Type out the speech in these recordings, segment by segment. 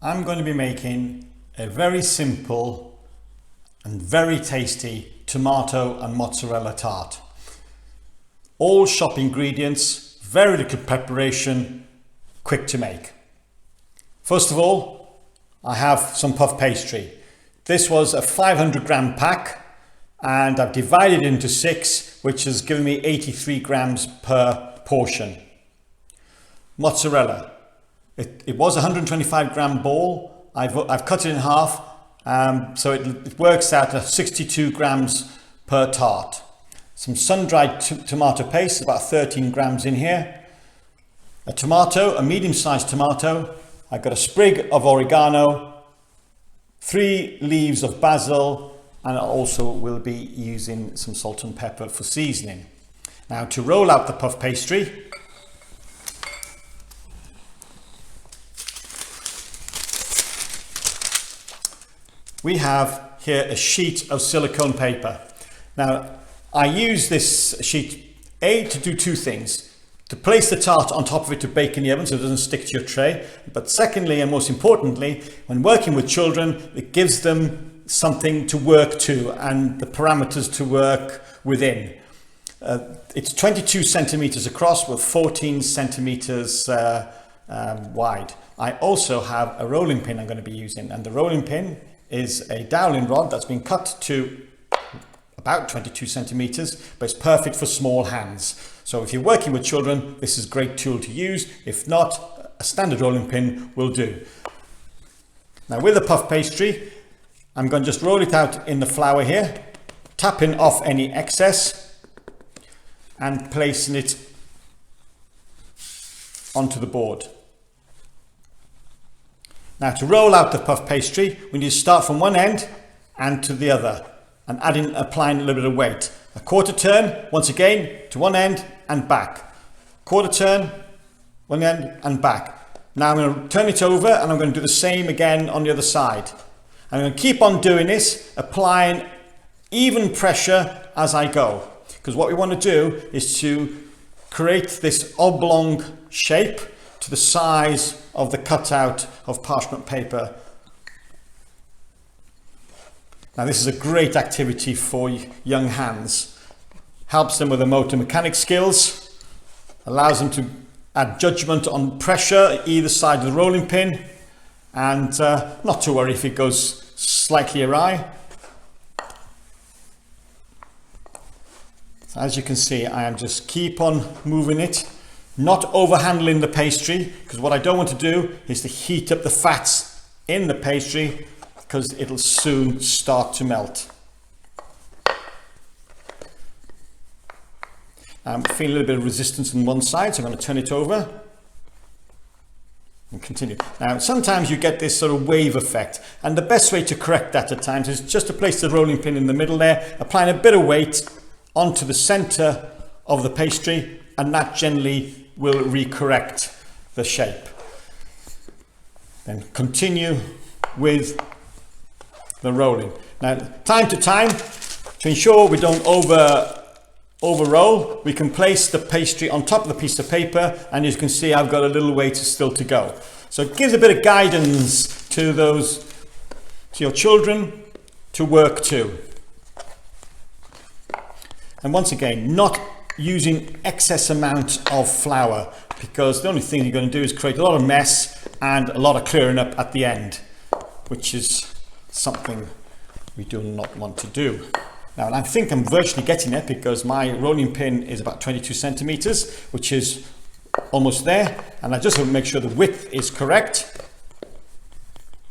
I'm going to be making a very simple and very tasty tomato and mozzarella tart. All shop ingredients, very little preparation, quick to make. First of all, I have some puff pastry. This was a 500 gram pack and I've divided it into 6, which has given me 83 grams per portion. Mozzarella. It was a 125 gram ball. I've cut it in half, so it works out at 62 grams per tart. Some sun-dried tomato paste, about 13 grams in here. A tomato, a medium-sized tomato. I've got a sprig of oregano, 3 leaves of basil, and I also will be using some salt and pepper for seasoning. Now to roll out the puff pastry, we have here a sheet of silicone paper. Now, I use this sheet to do 2 things. To place the tart on top of it to bake in the oven so it doesn't stick to your tray. But secondly, and most importantly, when working with children, it gives them something to work to and the parameters to work within. It's 22 centimeters across with 14 centimeters wide. I also have a rolling pin I'm going to be using, and the rolling pin is a dowling rod that's been cut to about 22 centimeters, but it's perfect for small hands. So if you're working with children, this is a great tool to use. If not, a standard rolling pin will do. Now with the puff pastry, I'm going to just roll it out in the flour here, tapping off any excess and placing it onto the board. Now to roll out the puff pastry, we need to start from one end and to the other and applying a little bit of weight. A quarter turn, once again, to one end and back. Quarter turn, one end and back. Now I'm going to turn it over and I'm going to do the same again on the other side. I'm going to keep on doing this, applying even pressure as I go. Because what we want to do is to create this oblong shape to the size of the cutout of parchment paper. Now this is a great activity for young hands. Helps them with their motor mechanic skills, allows them to add judgment on pressure either side of the rolling pin, and not to worry if it goes slightly awry. So as you can see, I am just keep on moving it, not overhandling the pastry, because what I don't want to do is to heat up the fats in the pastry because it'll soon start to melt. I'm feeling a little bit of resistance on one side, so I'm going to turn it over and continue. Now sometimes you get this sort of wave effect, and the best way to correct that at times is just to place the rolling pin in the middle there, applying a bit of weight onto the center of the pastry, and that generally will recorrect the shape. Then continue with the rolling. Now time to time, to ensure we don't over roll, we can place the pastry on top of the piece of paper, and as you can see I've got a little way still to go. So it gives a bit of guidance to your children to work to. And once again, not using excess amount of flour, because the only thing you're going to do is create a lot of mess and a lot of clearing up at the end, which is something we do not want to do. Now I think I'm virtually getting it because my rolling pin is about 22 centimeters, which is almost there, and I just want to make sure the width is correct.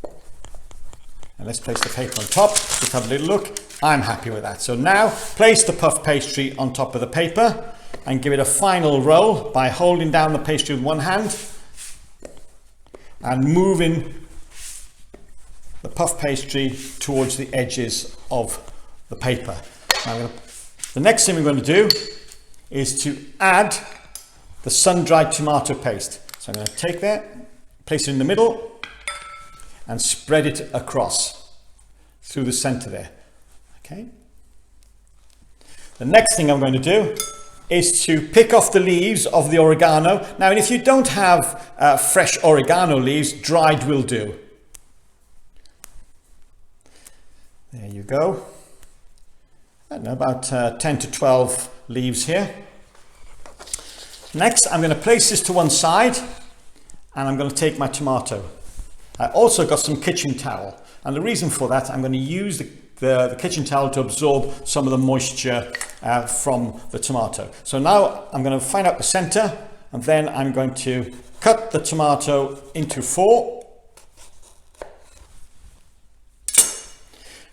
And let's place the paper on top, just have a little look. I'm happy with that. So now place the puff pastry on top of the paper and give it a final roll by holding down the pastry with one hand and moving the puff pastry towards the edges of the paper. Now the next thing we're going to do is to add the sun-dried tomato paste. So I'm going to take that, place it in the middle and spread it across through the center there. Okay. The next thing I'm going to do is to pick off the leaves of the oregano. Now, if you don't have fresh oregano leaves, dried will do. There you go. I don't know, about 10 to 12 leaves here. Next, I'm going to place this to one side and I'm going to take my tomato. I also got some kitchen towel, and the reason for that, I'm going to use the kitchen towel to absorb some of the moisture from the tomato. So now I'm going to find out the center, and then I'm going to cut the tomato into 4.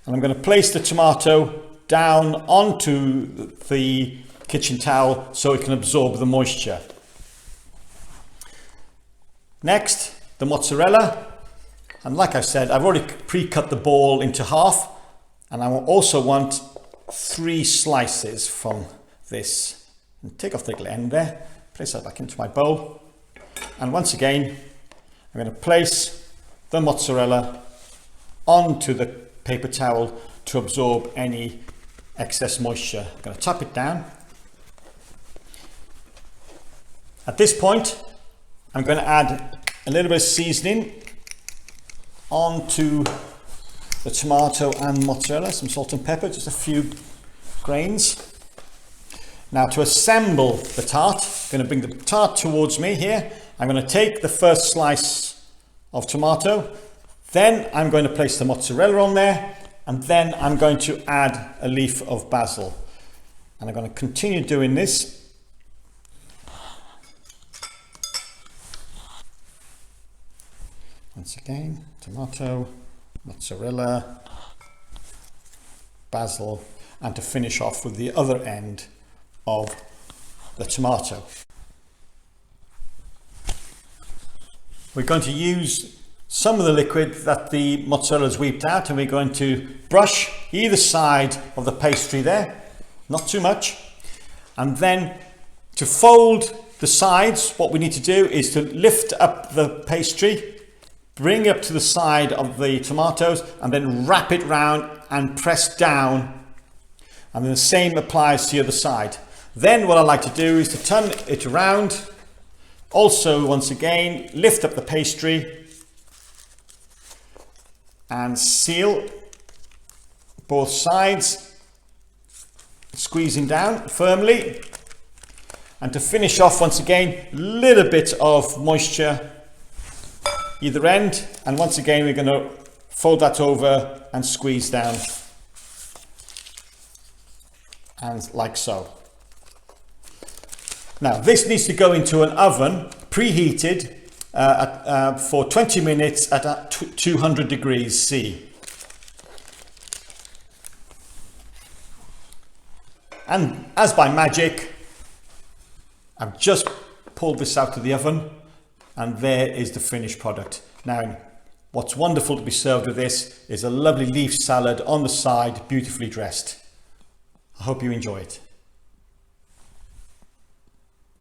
And I'm going to place the tomato down onto the kitchen towel so it can absorb the moisture. Next, the mozzarella. And like I said, I've already pre-cut the ball into half, and I will also want 3 slices from this. And take off the little end there, place that back into my bowl. And once again, I'm going to place the mozzarella onto the paper towel to absorb any excess moisture. I'm going to tap it down. At this point, I'm going to add a little bit of seasoning onto the tomato and mozzarella, some salt and pepper, just a few grains. Now to assemble the tart, I'm going to bring the tart towards me here. I'm going to take the first slice of tomato, then I'm going to place the mozzarella on there, and then I'm going to add a leaf of basil. And I'm going to continue doing this. Once again, tomato, mozzarella, basil, and to finish off with the other end of the tomato. We're going to use some of the liquid that the mozzarella has weeped out, and we're going to brush either side of the pastry there, not too much. And then to fold the sides, what we need to do is to lift up the pastry, bring up to the side of the tomatoes, and then wrap it round and press down. And then the same applies to the other side. Then what I like to do is to turn it around. Also, once again, lift up the pastry and seal both sides, squeezing down firmly. And to finish off, once again, a little bit of moisture either end, and once again we're going to fold that over and squeeze down, and like so. Now this needs to go into an oven preheated for 20 minutes at 200 degrees C. And as by magic, I've just pulled this out of the oven, and there is the finished product. Now, what's wonderful to be served with this is a lovely leaf salad on the side, beautifully dressed. I hope you enjoy it.